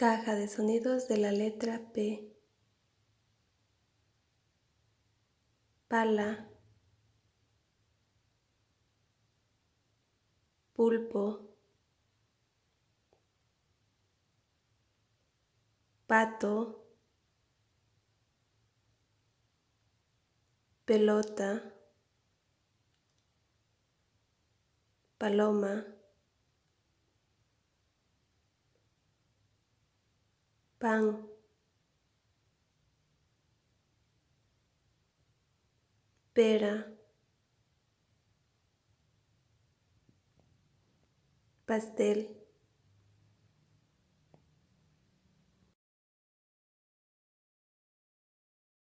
Caja de sonidos de la letra P. Pala, pulpo, pato, pelota, paloma, pan, pera, pastel.